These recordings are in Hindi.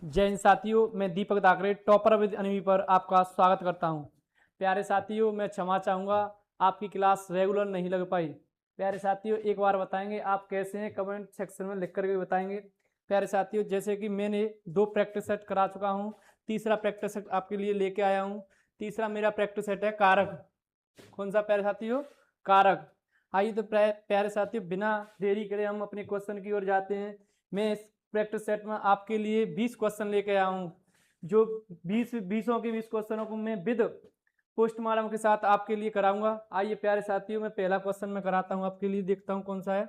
जय हिंद साथियों, मैं दीपक दाकरे टॉपर विद अनवी पर आपका स्वागत करता हूं। प्यारे साथियों, मैं क्षमा चाहूँगा आपकी क्लास रेगुलर नहीं लग पाई। प्यारे साथियों, एक बार बताएंगे आप कैसे हैं, कमेंट सेक्शन में लिख करके बताएंगे। प्यारे साथियों, जैसे कि मैंने 2 प्रैक्टिस सेट करा चुका हूं, तीसरा प्रैक्टिस सेट आपके लिए लेके आया हूं। तीसरा मेरा प्रैक्टिस सेट है कारक। कौन सा प्यारे साथियों? कारक। आइए तो प्यारे साथियों, बिना देरी करे हम अपने क्वेश्चन की ओर जाते हैं। मैं इस प्रैक्टिस सेट में आपके लिए 20 क्वेश्चन लेके आया हूँ, जो 20 क्वेश्चनों को मैं विद पोस्टमार्टम के साथ आपके लिए कराऊंगा। आइए प्यारे साथियों, मैं पहला क्वेश्चन में कराता हूँ आपके लिए, देखता हूँ कौन सा है।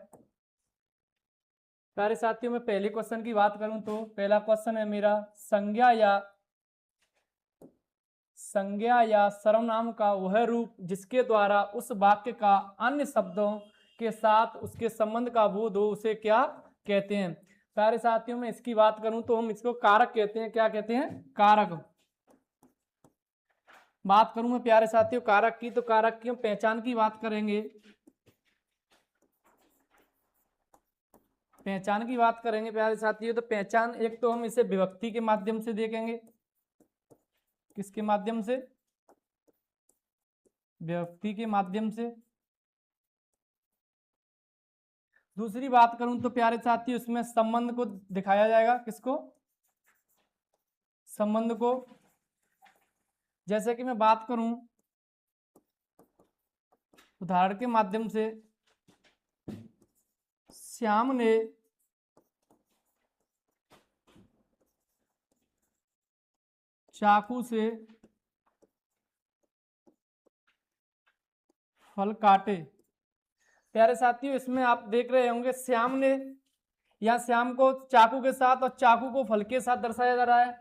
प्यारे साथियों, मैं पहले क्वेश्चन की बात करूं तो पहला क्वेश्चन है मेरा, संज्ञा या सर्वनाम का वह रूप जिसके द्वारा उस वाक्य का अन्य शब्दों के साथ उसके संबंध का बोध हो, उसे क्या कहते हैं? प्यारे साथियों, में इसकी बात करूं तो हम इसको कारक कहते हैं। क्या कहते हैं? कारक। बात करूं मैं प्यारे साथियों कारक की, तो कारक की हम पहचान की बात करेंगे। पहचान की बात करेंगे प्यारे साथियों, तो पहचान एक तो हम इसे विभक्ति के माध्यम से देखेंगे। किसके माध्यम से? विभक्ति के माध्यम से। दूसरी बात करूं तो प्यारे साथियों, इसमें संबंध को दिखाया जाएगा। किसको? संबंध को। जैसे कि मैं बात करूं उदाहरण के माध्यम से, श्याम ने चाकू से फल काटे। प्यारे साथियों, इसमें आप देख रहे होंगे श्याम ने, या श्याम को चाकू के साथ और चाकू को फल के साथ दर्शाया जा रहा है।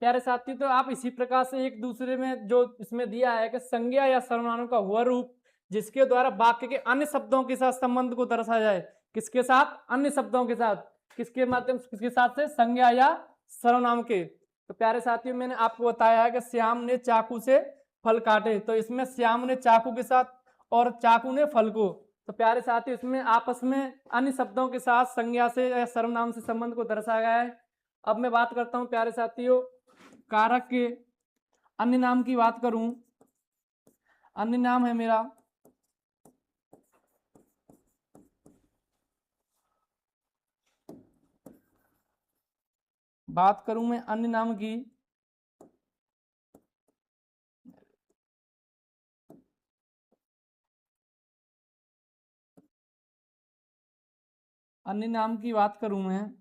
प्यारे साथियों, तो आप इसी प्रकार से एक दूसरे में जो इसमें दिया है कि संज्ञा या सर्वनाम का वह रूप जिसके द्वारा वाक्य के अन्य शब्दों के साथ संबंध को दर्शाया जाए। किसके साथ? अन्य शब्दों के साथ। किसके माध्यम से? किसके साथ से? संज्ञा या सर्वनाम के। तो प्यारे साथियों, मैंने आपको बताया है कि श्याम ने चाकू से फल काटे, तो इसमें श्याम ने चाकू के साथ और चाकू ने फल को। तो प्यारे साथियों, इसमें आपस में अन्य शब्दों के साथ संज्ञा से या सर्वनाम से संबंध को दर्शाया गया है। अब मैं बात करता हूं प्यारे साथियों कारक के अन्य नाम की बात करूं। अन्य नाम है मेरा बात करूं मैं अन्य नाम की, अन्य नाम की बात करूं मैं,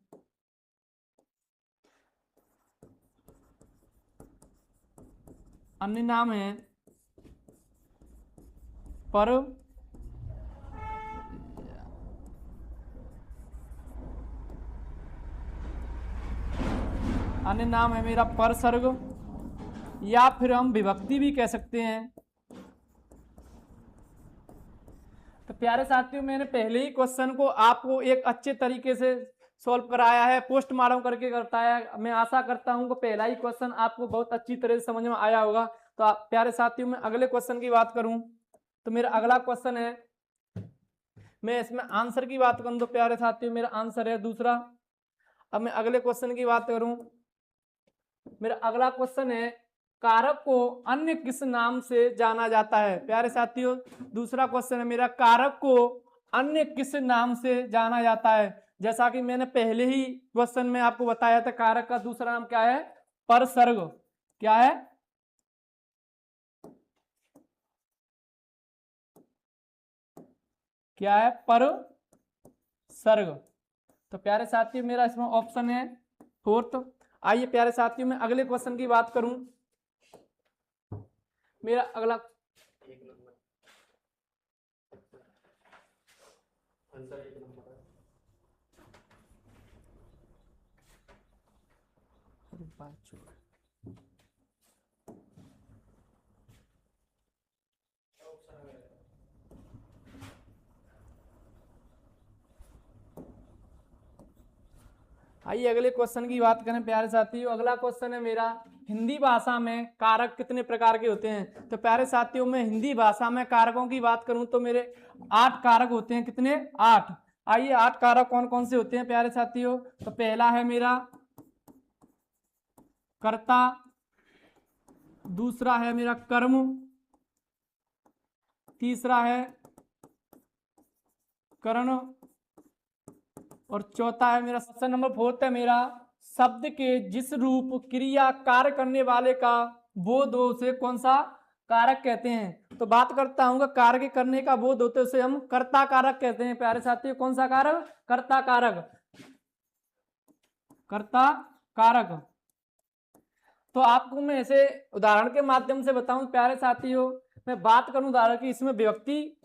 अन्य नाम है पर अन्य नाम है मेरा परसर्ग, या फिर हम विभक्ति भी कह सकते हैं। तो प्यारे साथियों, मैंने पहले ही क्वेश्चन को आपको एक अच्छे तरीके से सॉल्व कराया है, पोस्टमार्टम करके करता है। मैं आशा करता हूं कि पहला ही क्वेश्चन आपको बहुत अच्छी तरह से समझ में आया होगा। तो आप प्यारे साथियों, मैं अगले क्वेश्चन की बात करूं तो मेरा अगला क्वेश्चन है, मैं इसमें आंसर की बात करूं तो प्यारे साथियों मेरा आंसर है दूसरा। अब मैं अगले क्वेश्चन की बात करूं, मेरा अगला क्वेश्चन है, कारक को अन्य किस नाम से जाना जाता है? प्यारे साथियों, दूसरा क्वेश्चन है मेरा, कारक को अन्य किस नाम से जाना जाता है? जैसा कि मैंने पहले ही क्वेश्चन में आपको बताया था, कारक का दूसरा नाम क्या है? परसर्ग। क्या है? क्या है? परसर्ग। तो प्यारे साथियों, मेरा इसमें ऑप्शन है फोर्थ। आइए प्यारे साथियों, मैं अगले क्वेश्चन की बात करूं। मेरा अगला आइए अगले क्वेश्चन की बात करें प्यारे साथियों। अगला क्वेश्चन है मेरा, हिंदी भाषा में कारक कितने प्रकार के होते हैं? तो प्यारे साथियों, मैं हिंदी भाषा में कारकों की बात करूं तो मेरे 8 कारक होते हैं। कितने? 8। आइए 8 कारक कौन कौन से होते हैं प्यारे साथियों? तो पहला है मेरा कर्ता, दूसरा है मेरा कर्म, तीसरा है करण, और चौथा है मेरा क्वेश्चन नंबर 4 है मेरा शब्द के जिस रूप क्रिया कार्य करने वाले का बोध हो उसे कौन सा कारक कहते हैं। तो बात करता हूँ कार्य करने का बोध होते उसे हम कर्ता कारक कहते हैं। प्यारे साथियों कौन सा कारक, कर्ता कारक, कर्ता कारक। तो आपको मैं ऐसे उदाहरण के माध्यम से बताऊं प्यारे साथियों, मैं बात करूं उदाहरण की, इसमें व्यक्ति,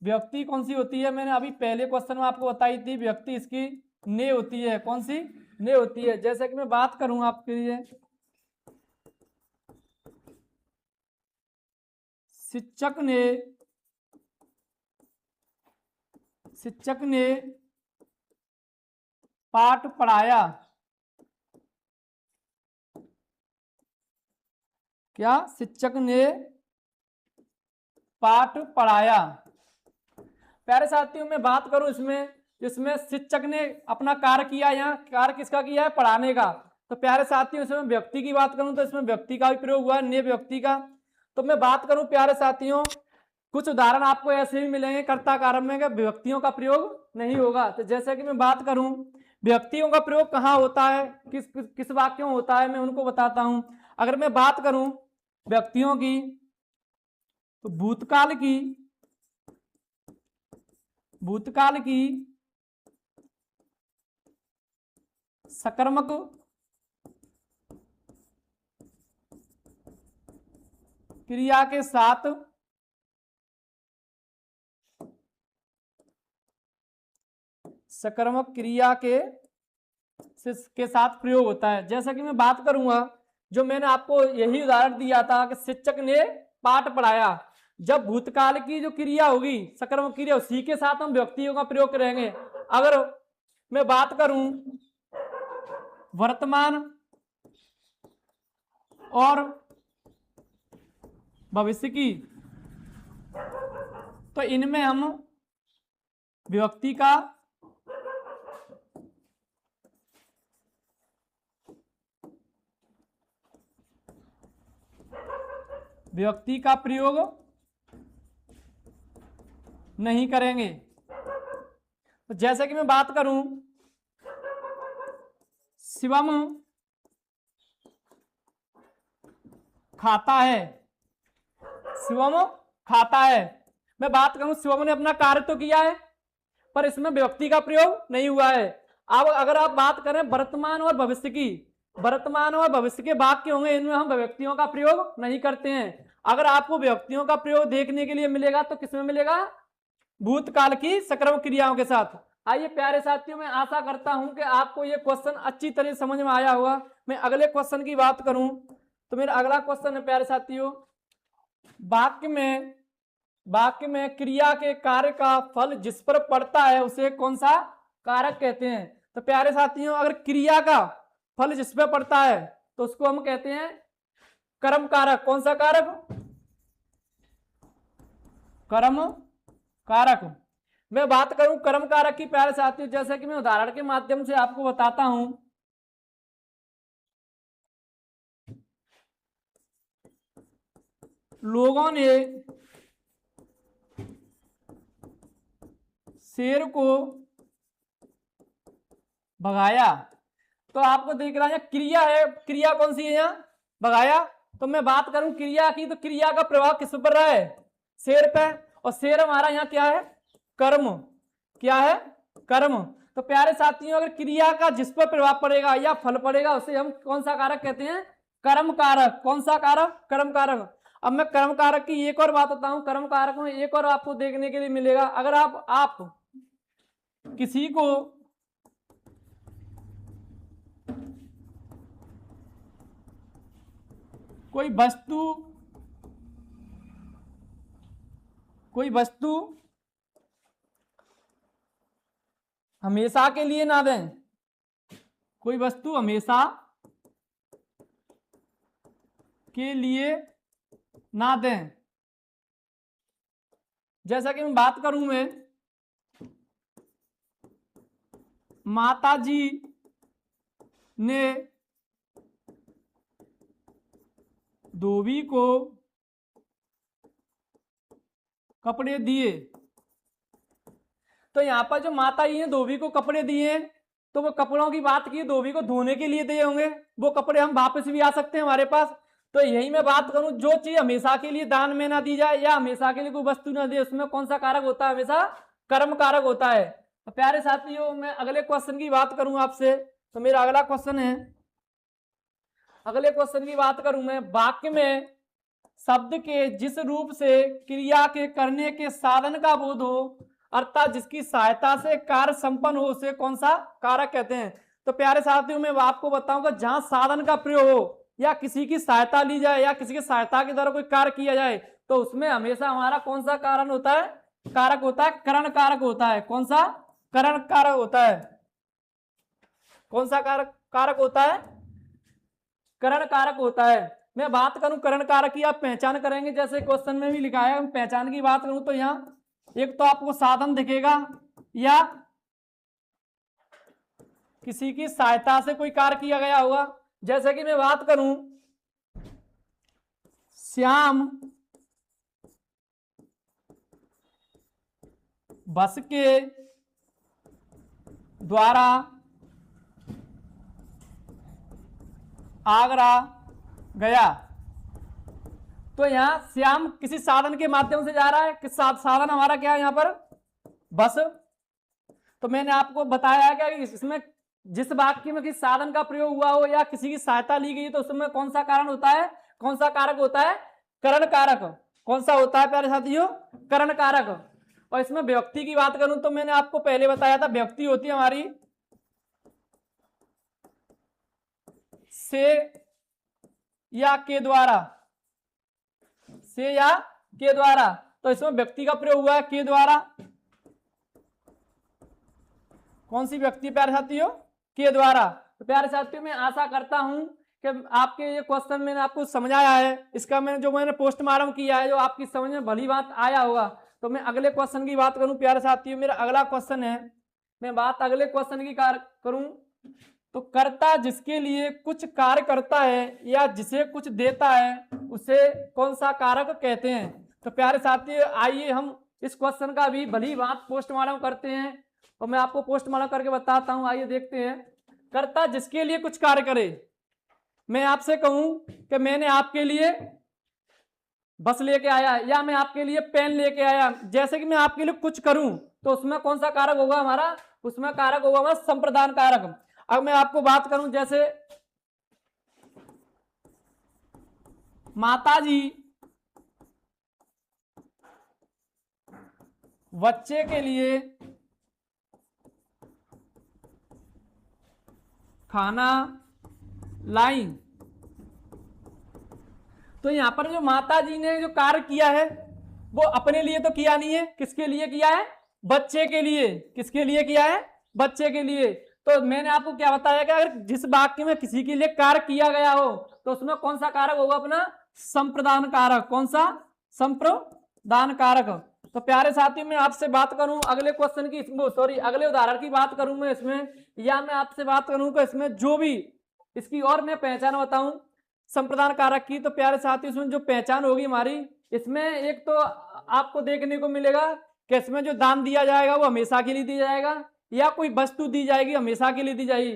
व्यक्ति कौन सी होती है, मैंने अभी पहले क्वेश्चन में आपको बताई थी, व्यक्ति इसकी ने होती है, कौन सी ने होती है। जैसे कि मैं बात करूं आपके लिए, शिक्षक ने, शिक्षक ने पाठ पढ़ाया, क्या, शिक्षक ने पाठ पढ़ाया। प्यारे साथियों मैं बात करूं इसमें, जिसमें शिक्षक ने अपना कार्य किया, यहाँ कार्य किसका किया है, पढ़ाने का। तो प्यारे साथियों इसमें व्यक्ति की बात करूं तो इसमें व्यक्ति का भी प्रयोग हुआ है, ने व्यक्ति का। तो मैं बात करूं प्यारे साथियों, कुछ उदाहरण आपको ऐसे भी मिलेंगे कर्ता कारक में कि व्यक्तियों का प्रयोग नहीं होगा। तो जैसे कि मैं बात करूं व्यक्तियों का प्रयोग कहाँ होता है, किस वाक्यों में होता है, मैं उनको बताता हूं। अगर मैं बात करूं व्यक्तियों की, तो भूतकाल की, भूतकाल की सकर्मक क्रिया के साथ सकर्मक क्रिया के साथ प्रयोग होता है। जैसा कि मैं बात करूंगा, जो मैंने आपको यही उदाहरण दिया था कि शिक्षक ने पाठ पढ़ाया, जब भूतकाल की जो क्रिया होगी सकर्मक क्रिया, उसी के साथ हम व्यक्तियों का प्रयोग करेंगे। अगर मैं बात करूं वर्तमान और भविष्य की, तो इनमें हम व्यक्ति का प्रयोग नहीं करेंगे। तो जैसे कि मैं बात करूं शिवम खाता है, शिवम खाता है, मैं बात करूं शिवम ने अपना कार्य तो किया है पर इसमें व्यक्ति का प्रयोग नहीं हुआ है। अब अगर आप बात करें वर्तमान और भविष्य की, वर्तमान और भविष्य के वाक्य होंगे, इनमें हम व्यक्तियों का प्रयोग नहीं करते हैं। अगर आपको व्यक्तियों का प्रयोग देखने के लिए मिलेगा तो किसमें मिलेगा, भूतकाल की सकर्मक क्रियाओं के साथ। आइए प्यारे साथियों, मैं आशा करता हूं कि आपको यह क्वेश्चन अच्छी तरह समझ में आया होगा। मैं अगले क्वेश्चन की बात करूं तो मेरा अगला क्वेश्चन है प्यारे साथियों, वाक्य में क्रिया के कार्य का फल जिस पर पड़ता है उसे कौन सा कारक कहते हैं। तो प्यारे साथियों अगर क्रिया का फल जिस पर पड़ता है तो उसको हम कहते हैं कर्म कारक। कौन सा कारक, कर्म कारक। मैं बात करूं कर्म कारक की प्यारे साथियों, जैसे कि मैं उदाहरण के माध्यम से आपको बताता हूं। लोगों ने शेर को भगाया, तो आपको देख रहा है क्रिया है, क्रिया कौन सी है यहाँ, भगाया। तो मैं बात करूं क्रिया की, तो क्रिया का प्रभाव किस पर रहा है, शेर पे, और शेर हमारा यहाँ क्या है, कर्म, क्या है, कर्म। तो प्यारे साथियों अगर क्रिया का जिस पर प्रभाव पड़ेगा या फल पड़ेगा उसे हम कौन सा कारक कहते हैं, कर्म कारक। कौन सा कारक, कर्म कारक। अब मैं कर्म कारक की एक और बात बताता हूं, कर्म कारक में एक और आपको देखने के लिए मिलेगा। अगर आप किसी को कोई वस्तु हमेशा के लिए ना दें, कोई वस्तु हमेशा के लिए ना दें। जैसा कि मैं बात करूं, मैं माताजी ने धोबी को कपड़े दिए। तो यहाँ पर जो माता जी ने धोबी को कपड़े दिए, तो वो कपड़ों की बात की, धोबी को धोने के लिए दिए होंगे, वो कपड़े हम वापस भी आ सकते हैं हमारे पास। तो यही मैं बात करूं, जो चीज हमेशा के लिए दान में ना दी जाए या हमेशा के लिए कोई वस्तु ना दे, उसमें कौन सा कारक होता है? हमेशा कर्म कारक होता है। तो प्यारे साथियों, मैं अगले क्वेश्चन की बात करूं आपसे, तो मेरा अगला क्वेश्चन है, अगले क्वेश्चन की बात करूं मैं, वाक्य में शब्द के जिस रूप से क्रिया के करने के साधन का बोध हो, अर्थात जिसकी सहायता से कार्य संपन्न हो, उसे कौन सा कारक कहते हैं? तो प्यारे साथियों, मैं आपको बताऊंगा, जहां साधन का प्रयोग हो या किसी की सहायता ली जाए या किसी की सहायता के द्वारा कोई कार्य किया जाए, तो उसमें हमेशा हमारा कौन सा कारण होता है? कारक होता है, करण कारक होता है। कौन सा? करण कारक होता है। कौन सा कारक होता है? करण कारक होता है। मैं बात करूं करण कारक की, आप पहचान करेंगे, जैसे क्वेश्चन में भी लिखा है, पहचान की बात करूं तो यहां एक तो आपको साधन दिखेगा या किसी की सहायता से कोई कार्य किया गया होगा। जैसे कि मैं बात करूं, श्याम बस के द्वारा आगरा गया। तो यहां श्याम किसी साधन के माध्यम से जा रहा है, किस साधन हमारा क्या है यहां पर? बस। तो मैंने आपको बताया है कि इसमें जिस वाक्य में किसी साधन का प्रयोग हुआ हो या किसी की सहायता ली गई, तो उसमें कौन सा कारण होता है? कौन सा कारक होता है? करण कारक। कौन सा होता है प्यारे साथियों? करण कारक। और इसमें व्यक्ति की बात करूं तो मैंने आपको पहले बताया था, व्यक्ति होती है हमारी से या के द्वारा, से या के द्वारा। तो इसमें व्यक्ति का प्रयोग हुआ है के द्वारा। कौन सी व्यक्ति प्यारे साथियों? के द्वारा। तो प्यारे साथियों, मैं आशा करता हूं कि आपके ये क्वेश्चन मैंने आपको समझाया है, इसका मैंने पोस्टमार्टम किया है, जो आपकी समझ में भली बात आया होगा। तो मैं अगले क्वेश्चन की बात करूं प्यारे साथियों, मेरा अगला क्वेश्चन है, मैं बात अगले क्वेश्चन की करूं तो कर्ता जिसके लिए कुछ कार्य करता है या जिसे कुछ देता है, उसे कौन सा कारक कहते हैं? तो प्यारे साथियों, आइए हम इस क्वेश्चन का भी भली बात पोस्टमार्टम करते हैं और मैं आपको पोस्टमार्टम करके बताता हूं। आइए देखते हैं। कर्ता जिसके लिए कुछ कार्य करे, मैं आपसे कहूं कि मैंने आपके लिए बस लेके आया या मैं आपके लिए पेन लेके आया, जैसे कि मैं आपके लिए कुछ करूं, तो उसमें कौन सा कारक होगा हमारा? उसमें कारक होगा हमारा संप्रदान कारक। अब मैं आपको बात करूं, जैसे माताजी बच्चे के लिए खाना लाई, तो यहां पर जो माता जी ने जो कार्य किया है वो अपने लिए तो किया नहीं है, किसके लिए किया है? बच्चे के लिए। किसके लिए किया है? बच्चे के लिए। तो मैंने आपको क्या बताया कि अगर जिस वाक्य में किसी के लिए कार्य किया गया हो, तो उसमें कौन सा कारक होगा अपना? संप्रदान कारक। कौन सा? संप्रदान कारक। तो प्यारे साथियों, मैं आपसे बात करूं अगले क्वेश्चन की, अगले उदाहरण की बात करूं मैं इसमें, या मैं आपसे बात करूं कि इसमें जो भी इसकी और मैं पहचान बताऊं संप्रदान कारक की, तो प्यारे साथियों, इसमें जो पहचान होगी हमारी, इसमें एक तो आपको देखने को मिलेगा कि इसमें जो दान दिया जाएगा वो हमेशा के लिए दिया जाएगा, या कोई वस्तु दी जाएगी हमेशा के लिए दी जाएगी।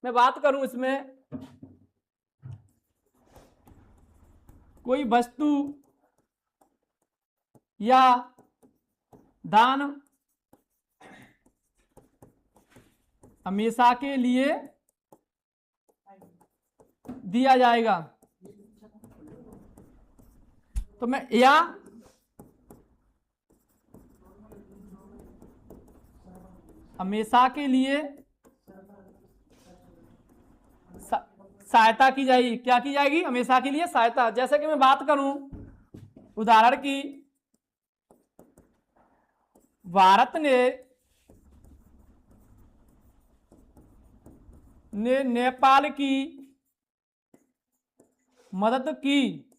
मैं बात करूं इसमें कोई वस्तु या दान हमेशा के लिए दिया जाएगा, तो मैं या हमेशा के लिए सहायता की जाएगी। क्या की जाएगी? हमेशा के लिए सहायता। जैसे कि मैं बात करूं उदाहरण की, भारत ने नेपाल की मदद की।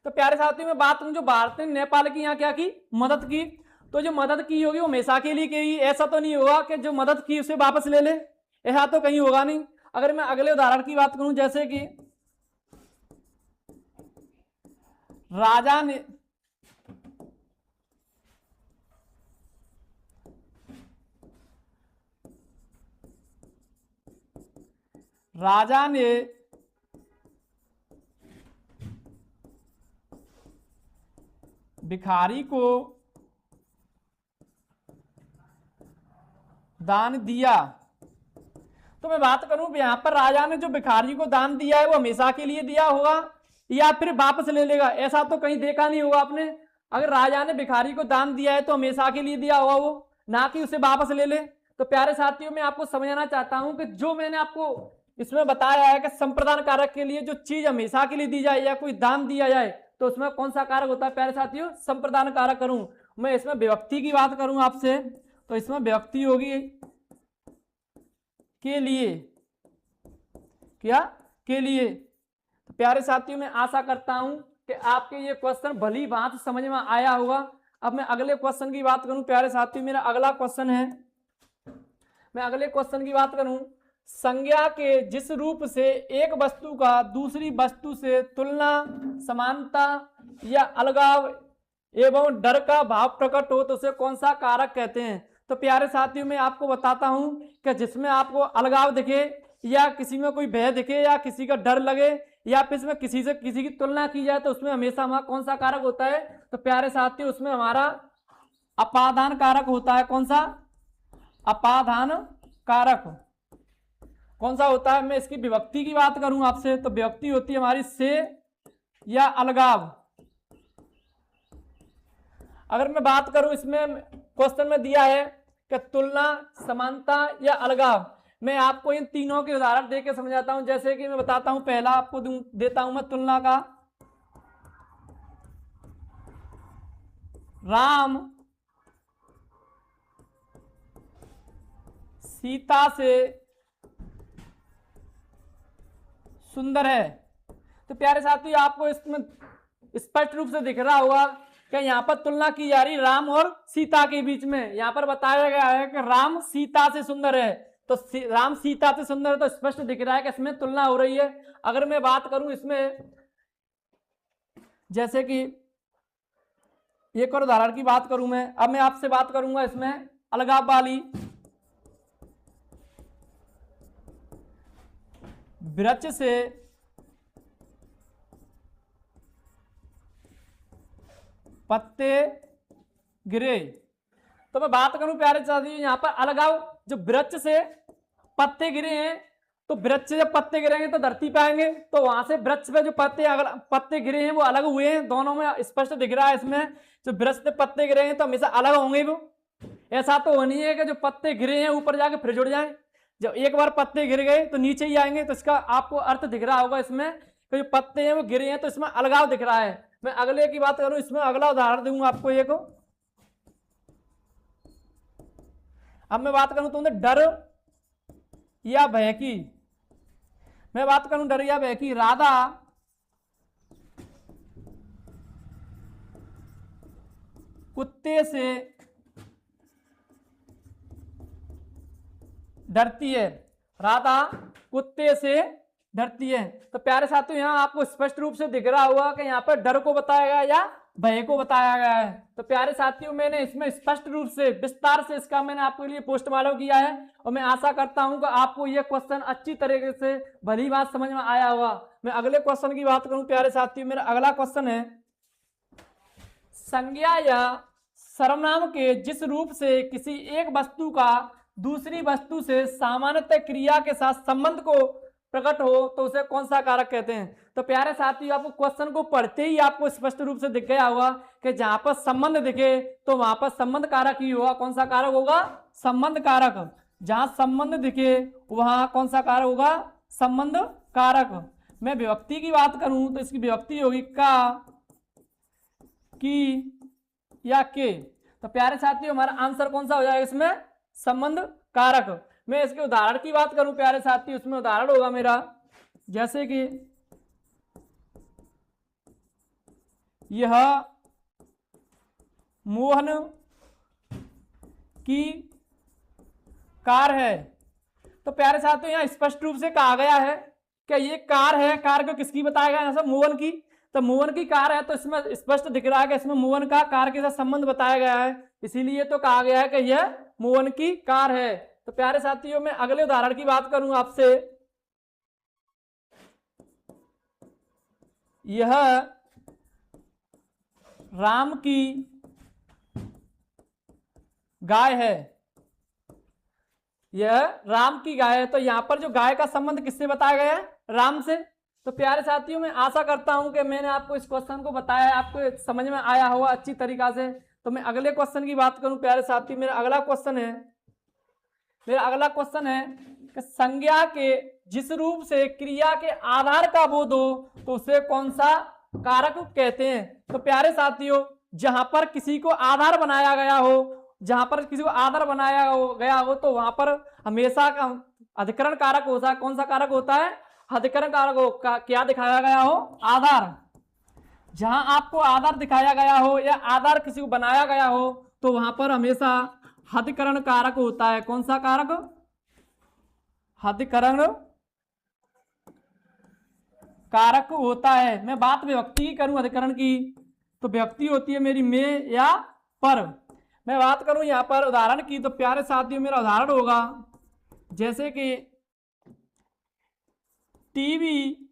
तो प्यारे साथियों, मैं बात करूं जो भारत ने नेपाल की यहाँ क्या की? मदद की। तो जो मदद की होगी वो हमेशा के लिए की, ऐसा तो नहीं होगा कि जो मदद की उसे वापस ले ले, ऐसा तो कहीं होगा नहीं। अगर मैं अगले उदाहरण की बात करूं, जैसे कि राजा ने राजा ने भिखारी को दान दिया। तो मैं बात करूं यहां पर राजा ने जो भिखारी को दान दिया है वो हमेशा के लिए दिया होगा या फिर वापस ले लेगा, ऐसा तो कहीं देखा नहीं होगा आपने। अगर राजा ने भिखारी को दान दिया है तो हमेशा के लिए दिया होगा वो, ना कि उसे वापस ले ले। तो प्यारे साथियों मैं आपको समझाना चाहता हूं कि जो मैंने आपको इसमें बताया है कि संप्रदान कारक के लिए जो चीज हमेशा के लिए दी जाए या कोई दान दिया जाए तो उसमें कौन सा कारक होता है प्यारे साथियों, संप्रदान कारक। करूं मैं इसमें विभक्ति की बात करूं आपसे तो इसमें विभक्ति होगी के लिए, क्या के लिए। तो प्यारे साथियों मैं आशा करता हूं कि आपके ये क्वेश्चन भली भांति समझ में आया होगा। अब मैं अगले क्वेश्चन की बात करूं प्यारे साथियों, मेरा अगला क्वेश्चन है, मैं अगले क्वेश्चन की बात करूं, संज्ञा के जिस रूप से एक वस्तु का दूसरी वस्तु से तुलना, समानता या अलगाव एवं डर का भाव प्रकट हो तो उसे कौन सा कारक कहते हैं। तो प्यारे साथियों मैं आपको बताता हूं कि जिसमें आपको अलगाव दिखे या किसी में कोई भय दिखे या किसी का डर लगे या फिर इसमें किसी से किसी की तुलना की जाए तो उसमें हमेशा हमारा कौन सा कारक होता है। तो प्यारे साथियों उसमें हमारा अपादान कारक होता है। कौन सा अपादान कारक कौन सा होता है। मैं इसकी विभक्ति की बात करूं आपसे तो विभक्ति होती है हमारी से या अलगाव। अगर मैं बात करूं इसमें क्वेश्चन में दिया है कि तुलना, समानता या अलगाव, मैं आपको इन तीनों के उदाहरण देके समझाता हूं। जैसे कि मैं बताता हूं, पहला आपको देता हूं मैं तुलना का, राम सीता से सुंदर है। तो प्यारे साथियों आपको इसमें स्पष्ट रूप से दिख रहा होगा कि यहाँ पर तुलना की जा रही राम और सीता के बीच में। यहाँ पर बताया गया है कि राम सीता से सुंदर है, तो राम सीता से सुंदर है तो स्पष्ट दिख रहा है कि इसमें तुलना हो रही है। अगर मैं बात करूं इसमें जैसे कि एक और उदाहरण की बात करूं मैं, अब मैं आपसे बात करूंगा इसमें अलगाव वाली, वृक्ष से पत्ते गिरे। तो मैं बात करूं प्यारे साथियों यहाँ पर अलगाव, जो वृक्ष से पत्ते गिरे हैं तो वृक्ष से जब पत्ते गिरेंगे तो धरती पे आएंगे, तो वहां से वृक्ष पे जो पत्ते गिरे हैं वो अलग हुए हैं, दोनों में स्पष्ट दिख रहा है। इसमें जो वृक्ष से पत्ते गिरे हैं तो हमेशा अलग होंगे वो, ऐसा तो नहीं है कि जो पत्ते गिरे हैं ऊपर जाके फिर जुड़ जाए। जब एक बार पत्ते गिर गए तो नीचे ही आएंगे, तो इसका आपको अर्थ दिख रहा होगा इसमें कि जो पत्ते हैं वो गिरे हैं तो इसमें अलगाव दिख रहा है। मैं अगले की बात करूं, इसमें अगला उदाहरण दूंगा आपको एक। अब मैं बात करूं तो डर या भय की, मैं बात करूं डर या भय की, राधा कुत्ते से डरती है, राधा कुत्ते से डरती है। तो प्यारे साथियों यहाँ आपको स्पष्ट रूप से दिख रहा होगा कि यहाँ पर डर को बताया गया या भय को बताया गया है। तो प्यारे साथियों मैंने इसमें स्पष्ट रूप से विस्तार से इसका मैंने आपके लिए पोस्टमार्टम किया है और मैं आशा करता हूं कि आपको यह क्वेश्चन अच्छी तरीके से भली बात समझ में आया होगा। मैं अगले क्वेश्चन की बात करूं प्यारे साथियों, मेरा अगला क्वेश्चन है, संज्ञा या सर्वनाम के जिस रूप से किसी एक वस्तु का दूसरी वस्तु से सामान्यतः क्रिया के साथ संबंध को प्रकट हो तो उसे कौन सा कारक कहते हैं। तो प्यारे साथियों आपको क्वेश्चन को पढ़ते ही आपको स्पष्ट रूप से दिख गया होगा कि जहां पर संबंध दिखे तो वहां पर संबंध कारक ही होगा। कौन सा कारक होगा, संबंध कारक। जहां संबंध दिखे वहां कौन सा कारक होगा, संबंध कारक। मैं विभक्ति की बात करूं तो इसकी विभक्ति होगी का, की या के। तो प्यारे साथियों हमारा आंसर कौन सा हो जाएगा इसमें, संबंध कारक। मैं इसके उदाहरण की बात करूं प्यारे साथियों, उसमें उदाहरण होगा मेरा जैसे कि यह मोहन की कार है। तो प्यारे साथियों यहां स्पष्ट रूप से कहा गया है कि ये कार है, कार को किसकी बताया गया है, मोहन की। तो मुवन की कार है, तो इसमें स्पष्ट दिख रहा है कि इसमें मुवन का कार के साथ संबंध बताया गया है, इसीलिए तो कहा गया है कि यह मुवन की कार है। तो प्यारे साथियों, मैं अगले उदाहरण की बात करूं आपसे। यह राम की गाय है, यह राम की गाय है। तो यहां पर जो गाय का संबंध किससे बताया गया है? राम से। तो प्यारे साथियों, मैं आशा करता हूं कि मैंने आपको इस क्वेश्चन को बताया है, आपको समझ में आया होगा अच्छी तरीका से। तो मैं अगले क्वेश्चन की बात करूं प्यारे साथी, मेरा अगला क्वेश्चन है कि संज्ञा के जिस रूप से क्रिया के आधार का बोध हो तो उसे कौन सा कारक कहते हैं? तो प्यारे साथियों, जहां पर किसी को आधार बनाया गया हो, तो वहां पर हमेशा अधिकरण कारक होता है। कौन सा कारक होता है? अधिकरण कारक हो। क्या दिखाया गया हो? आधार। जहां आपको आधार दिखाया गया हो या आधार किसी को बनाया गया हो तो वहां पर हमेशा अधिकरण कारक होता है। कौन सा कारक? अधिकरण कारक होता है। मैं बात विभक्ति की करूं अधिकरण की, तो विभक्ति होती है मेरी में या पर। मैं बात करूं यहां पर उदाहरण की, तो प्यारे साथियों मेरा उदाहरण होगा जैसे कि टीवी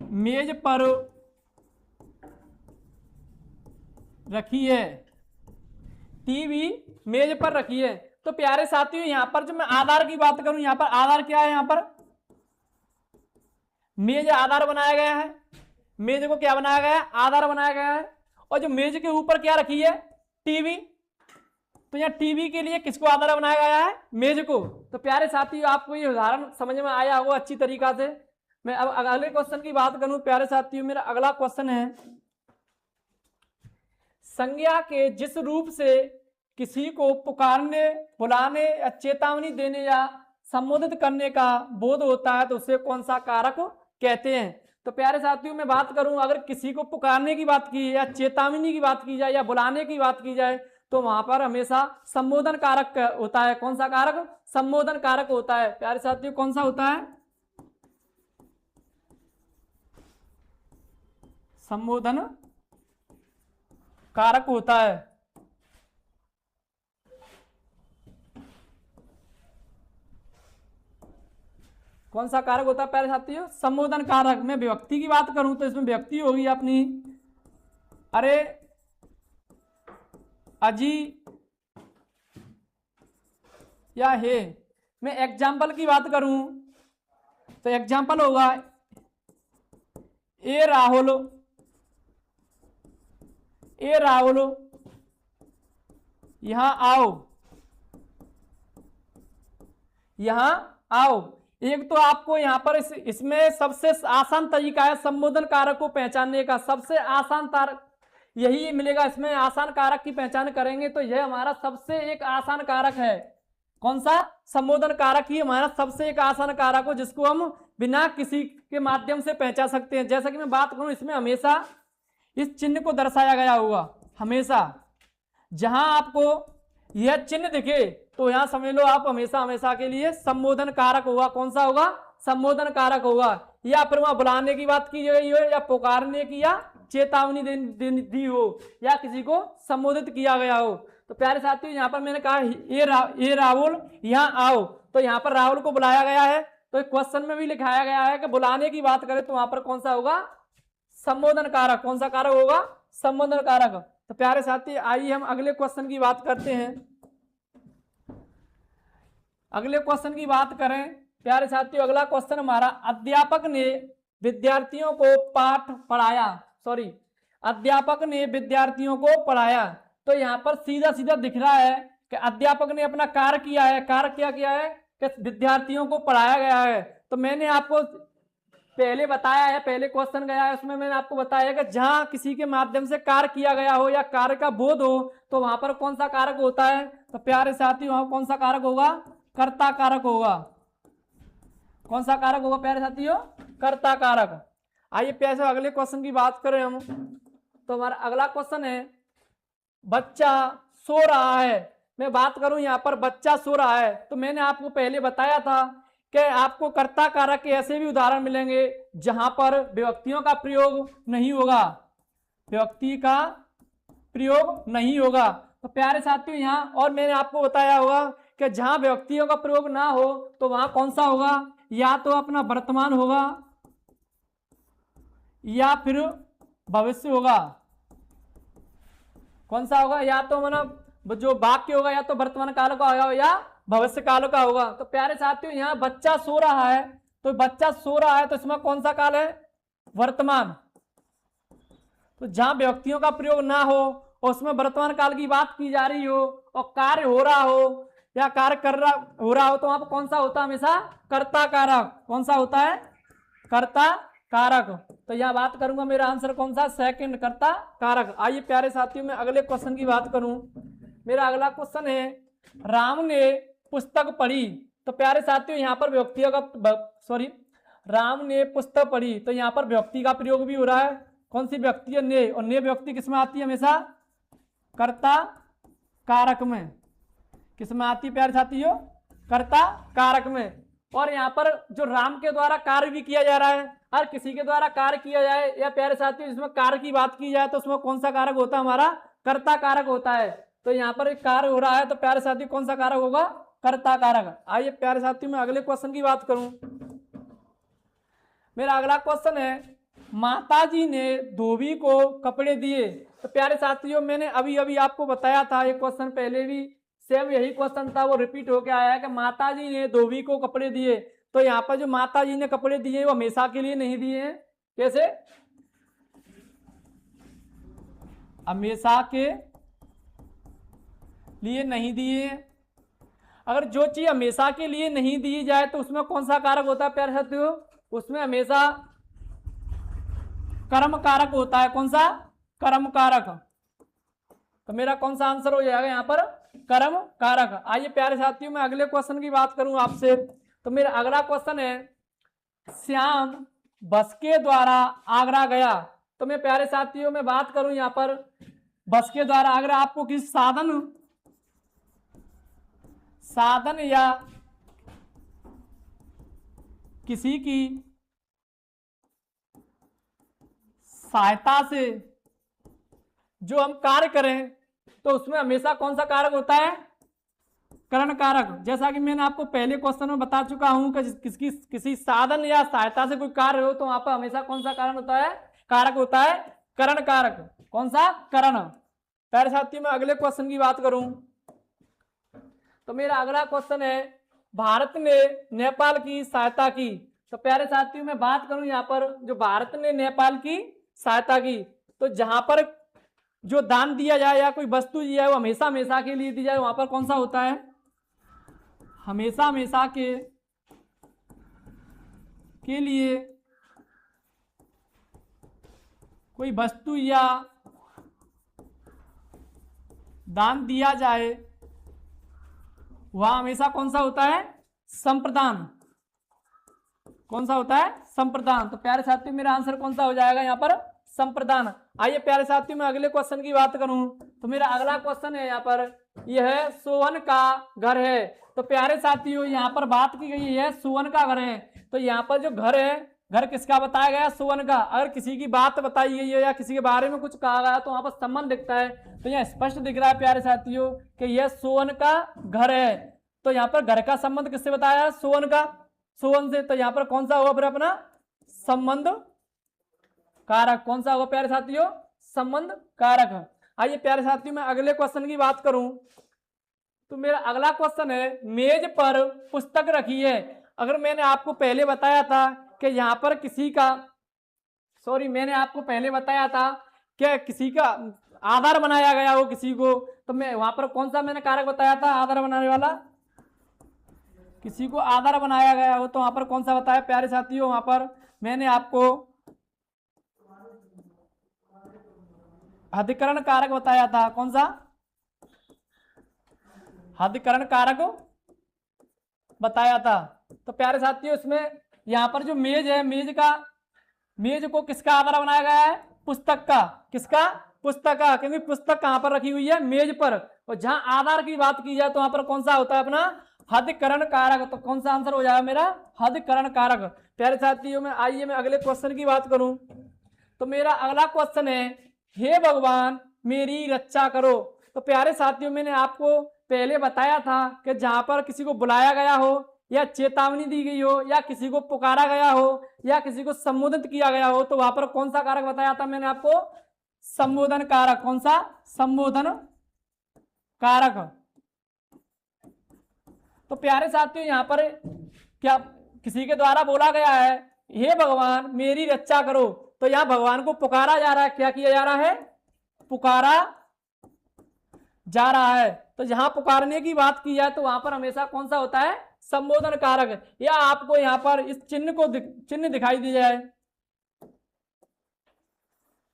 मेज पर रखी है, टीवी मेज पर रखी है। तो प्यारे साथियों, यहां पर जब मैं आधार की बात करूं, यहां पर आधार क्या है? यहां पर मेज आधार बनाया गया है, मेज को क्या बनाया गया है? आधार बनाया गया है। और जो मेज के ऊपर क्या रखी है? टीवी। तो यहाँ टीवी के लिए किसको आधार बनाया गया है? मेज को। तो प्यारे साथियों, आपको ये उदाहरण समझ में आया होगा अच्छी तरीका से। मैं अब अगले क्वेश्चन की बात करूं प्यारे साथियों, मेरा अगला क्वेश्चन है संज्ञा के जिस रूप से किसी को पुकारने, बुलाने या चेतावनी देने या संबोधित करने का बोध होता है तो उसे कौन सा कारक कहते हैं? तो प्यारे साथियों, मैं बात करूं, अगर किसी को पुकारने की बात की या चेतावनी की बात की जाए या बुलाने की बात की जाए तो वहां पर हमेशा संबोधन कारक होता है। कौन सा कारक? संबोधन कारक होता है। प्यारे साथियों, कौन सा होता है? संबोधन कारक होता है। कौन सा कारक होता है प्यारे साथियों? संबोधन कारक। मैं विभक्ति की बात करूं तो इसमें विभक्ति होगी अपनी अरे, अजी या हे। मैं एग्जाम्पल की बात करूं तो एग्जाम्पल होगा ए राहुल, यहां आओ। एक तो आपको यहां पर इसमें सबसे आसान तरीका है संबोधन कारक को पहचानने का, सबसे आसान कारक यही मिलेगा। इसमें आसान कारक की पहचान करेंगे तो यह हमारा सबसे एक आसान कारक है। कौन सा? संबोधन कारक ही हमारा सबसे एक आसान कारक हो जिसको हम बिना किसी के माध्यम से पहचान सकते हैं। जैसा कि मैं बात करूं, इसमें हमेशा इस चिन्ह को दर्शाया गया होगा। हमेशा जहां आपको यह चिन्ह दिखे तो यहां समझ लो आप हमेशा के लिए संबोधन कारक होगा। कौन सा होगा? संबोधन कारक होगा। या फिर वहां बुलाने की बात की गई हो या पुकारने की या चेतावनी दी हो या किसी को संबोधित किया गया हो। तो प्यारे साथियों, यहाँ पर मैंने कहा ये राहुल यहाँ आओ, तो यहाँ पर राहुल को बुलाया गया है। तो क्वेश्चन में भी लिखाया गया है कि बुलाने की बात करें तो वहां पर कौन सा होगा? संबोधन कारक। कौन सा कारक होगा? संबोधन कारक। तो प्यारे साथी, आइए हम अगले क्वेश्चन की बात करते हैं। अगले क्वेश्चन की बात करें प्यारे साथियों, अगला क्वेश्चन हमारा अध्यापक ने विद्यार्थियों को पढ़ाया। तो यहाँ पर सीधा दिख रहा है कि अध्यापक ने अपना कार्य किया है। कार्य क्या किया है? कि विद्यार्थियों को पढ़ाया गया है। तो मैंने आपको पहले बताया है, पहले क्वेश्चन गया है उसमें मैंने आपको बताया कि जहां किसी के माध्यम से कार्य किया गया हो या कार्य का बोध हो तो वहां पर कौन सा कारक होता है? तो प्यारे साथियों, वहां कौन सा कारक होगा? कर्ता कारक होगा। कौन सा कारक होगा प्यारे साथियों? कर्ता कारक। आइए प्यारे अगले क्वेश्चन की बात करें हम, तो हमारा अगला क्वेश्चन है बच्चा सो रहा है। मैं बात करूं यहाँ पर बच्चा सो रहा है, तो मैंने आपको पहले बताया था कि आपको कर्ता कारक के ऐसे भी उदाहरण मिलेंगे जहां पर विभक्तियों का प्रयोग नहीं होगा, विभक्ति का प्रयोग नहीं होगा। तो प्यारे साथियों यहाँ और मैंने आपको बताया होगा कि जहां विभक्तियों का प्रयोग ना हो तो वहां कौन सा होगा, या तो अपना वर्तमान होगा या फिर भविष्य होगा। कौन सा होगा, या तो मतलब जो वाक्य होगा या तो वर्तमान काल का होगा या भविष्य काल का होगा। तो प्यारे साथियों यहाँ बच्चा सो रहा है, तो बच्चा सो रहा है तो इसमें कौन सा काल है, वर्तमान। तो जहां व्यक्तियों का प्रयोग ना हो और उसमें वर्तमान काल की बात की जा रही हो और कार्य हो रहा हो या कार्य कर रहा हो रहा हो तो वहां पर कौन सा होता है, हमेशा कर्ता कारक। कौन सा होता है, कर्ता कारक। तो यह बात करूंगा, मेरा आंसर कौन सा, सेकंड, कर्ता कारक। आइए प्यारे साथियों मैं अगले क्वेश्चन की बात करूं। मेरा अगला क्वेश्चन है, राम ने पुस्तक पढ़ी। तो प्यारे साथियों यहाँ पर व्यक्तियों का राम ने पुस्तक पढ़ी, तो यहाँ पर व्यक्ति का प्रयोग भी हो रहा है। कौन सी व्यक्ति है, ने, और ने व्यक्ति किसमें आती है, हमेशा कर्ता कारक में। किसमें आती है प्यारे साथियों, कर्ता कारक में। और यहाँ पर जो राम के द्वारा कार्य भी किया जा रहा है, और किसी के द्वारा कार्य किया जाए या प्यारे साथियों इसमें कार्य की बात की जाए तो उसमें कौन सा कारक होता है, हमारा कर्ता कारक होता है। तो यहाँ पर एक कार्य हो रहा है तो प्यारे साथियों कौन सा कारक होगा, कर्ता कारक। आइए प्यारे साथियों मैं अगले क्वेश्चन की बात करूं। मेरा अगला क्वेश्चन है, माताजी ने धोबी को कपड़े दिए। तो प्यारे साथियों मैंने अभी अभी आपको बताया था, एक क्वेश्चन पहले भी सेम यही क्वेश्चन था, वो रिपीट होके आया है कि माताजी ने धोबी को कपड़े दिए। तो यहाँ पर जो माताजी ने कपड़े दिए वो हमेशा के लिए नहीं दिए हैं। कैसे, हमेशा के लिए नहीं दिए। अगर जो चीज हमेशा के लिए नहीं दी जाए तो उसमें कौन सा कारक होता है प्यारे साथियों, उसमें हमेशा कर्म कारक होता है। कौन सा, कर्म कारक। तो मेरा कौन सा आंसर हो जाएगा यहाँ पर, कर्म कारक। आइए प्यारे साथियों मैं अगले क्वेश्चन की बात करूं आपसे। तो मेरा अगला क्वेश्चन है, श्याम बस के द्वारा आगरा गया। तो मैं प्यारे साथियों में बात करूं यहाँ पर बस के द्वारा आगरा, आपको किस साधन या किसी की सहायता से जो हम कार्य करें तो उसमें हमेशा कौन सा कारक होता है, करण कारक। जैसा कि मैंने आपको पहले क्वेश्चन में बता चुका हूं कि किसी साधन या सहायता से कोई कार्य हो तो वहां पर हमेशा कौन सा कारण होता है, कारक होता है करण कारक। कौन सा, करण। प्यारे साथियों मैं अगले क्वेश्चन की बात करूं तो मेरा अगला क्वेश्चन है, भारत ने नेपाल की सहायता की। तो प्यारे साथियों मैं बात करूं यहाँ पर जो भारत ने नेपाल की सहायता की, तो जहां पर जो दान दिया जाए या कोई वस्तु दी जाए वो हमेशा हमेशा के लिए दी जाए, वहां पर कौन सा होता है, हमेशा हमेशा के लिए कोई वस्तु या दान दिया जाए वह हमेशा कौन सा होता है, संप्रदान। कौन सा होता है, संप्रदान। तो प्यारे साथियों मेरा आंसर कौन सा हो जाएगा यहाँ पर, संप्रदान। आइए प्यारे साथियों मैं अगले क्वेश्चन की बात करूं तो मेरा अगला क्वेश्चन है यहाँ पर, यह है सोहन का घर है। तो प्यारे साथियों यहाँ पर बात की गई है सोहन का घर है। तो यहाँ पर जो घर है, घर किसका बताया गया, सोहन का। अगर किसी की बात बताई गई है या किसी के बारे में कुछ कहा गया तो वहां पर संबंध दिखता है। तो यहाँ स्पष्ट दिख रहा है प्यारे साथियों कि यह सोहन का घर है। तो यहाँ पर घर का संबंध किससे बताया है, सोहन का, सोहन से। तो यहाँ पर कौन सा होगा फिर अपना, संबंध कारक। कौन सा होगा प्यारे साथियों, संबंध कारक। आइए प्यारे साथियों मैं अगले क्वेश्चन की बात करूं तो मेरा अगला क्वेश्चन है, मेज पर पुस्तक रखी है। अगर मैंने आपको पहले बताया था कि यहाँ पर किसी का, मैंने आपको पहले बताया था कि किसी का आधार बनाया गया हो किसी को, तो मैं वहां पर कौन सा मैंने कारक बताया था, आधार बनाने वाला। किसी को आधार बनाया गया हो तो वहां पर कौन सा बताया प्यारे साथियों, वहां पर मैंने आपको अधिकरण कारक बताया था। कौन सा, अधिकरण कारक बताया था। तो प्यारे साथियों इसमें यहाँ पर जो मेज है, मेज को किसका आधार बनाया गया है, पुस्तक का। किसका, पुस्तक का, क्योंकि पुस्तक कहां पर रखी हुई है, मेज पर। और जहां आधार की बात की जाए तो वहां पर कौन सा होता है अपना, हदकरण कारक। तो कौन सा आंसर हो जाएगा मेरा? हदकरण कारक। प्यारे साथियों में आइए मैं अगले क्वेश्चन की बात करूं। तो मेरा अगला क्वेश्चन है, हे भगवान मेरी रक्षा करो। तो प्यारे साथियों मैंने आपको पहले बताया था कि जहां पर किसी को बुलाया गया हो या चेतावनी दी गई हो या किसी को पुकारा गया हो या किसी को संबोधित किया गया हो तो वहां पर कौन सा कारक बताया था मैंने आपको? संबोधन कारक। कौन सा? संबोधन कारक। तो प्यारे साथियों यहां पर क्या किसी के द्वारा बोला गया है, हे भगवान मेरी रक्षा करो, तो यहां भगवान को पुकारा जा रहा है। क्या किया जा रहा है? पुकारा जा रहा है। तो जहां पुकारने की बात की जाए तो वहां पर हमेशा कौन सा होता है? संबोधन कारक। या आपको यहां पर इस चिन्ह को चिन्ह दिखाई दी जाए,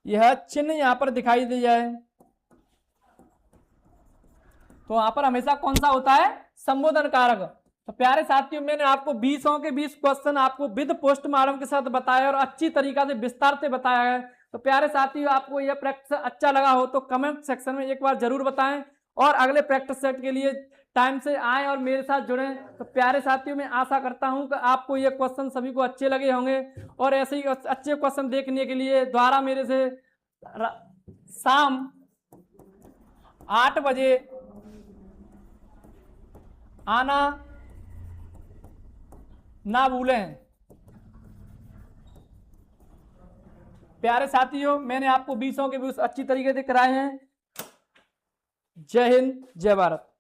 यह चिन्ह यहां पर दिखाई दी जाए तो वहां पर हमेशा कौन सा होता है? संबोधन कारक। तो प्यारे साथियों मैंने आपको 20 के 20 क्वेश्चन आपको विद पोस्टमार्टम के साथ बताया और अच्छी तरीका से विस्तार से बताया है। तो प्यारे साथियों आपको यह प्रैक्टिस अच्छा लगा हो तो कमेंट सेक्शन में एक बार जरूर बताएं और अगले प्रैक्टिस सेट के लिए टाइम से आएं और मेरे साथ जुड़ें। तो प्यारे साथियों मैं आशा करता हूं कि आपको ये क्वेश्चन सभी को अच्छे लगे होंगे और ऐसे ही अच्छे क्वेश्चन देखने के लिए द्वारा मेरे से शाम 8 बजे आना ना भूलें। प्यारे साथियों मैंने आपको 20 के 20 अच्छी तरीके से कराए हैं। जय हिंद, जय भारत।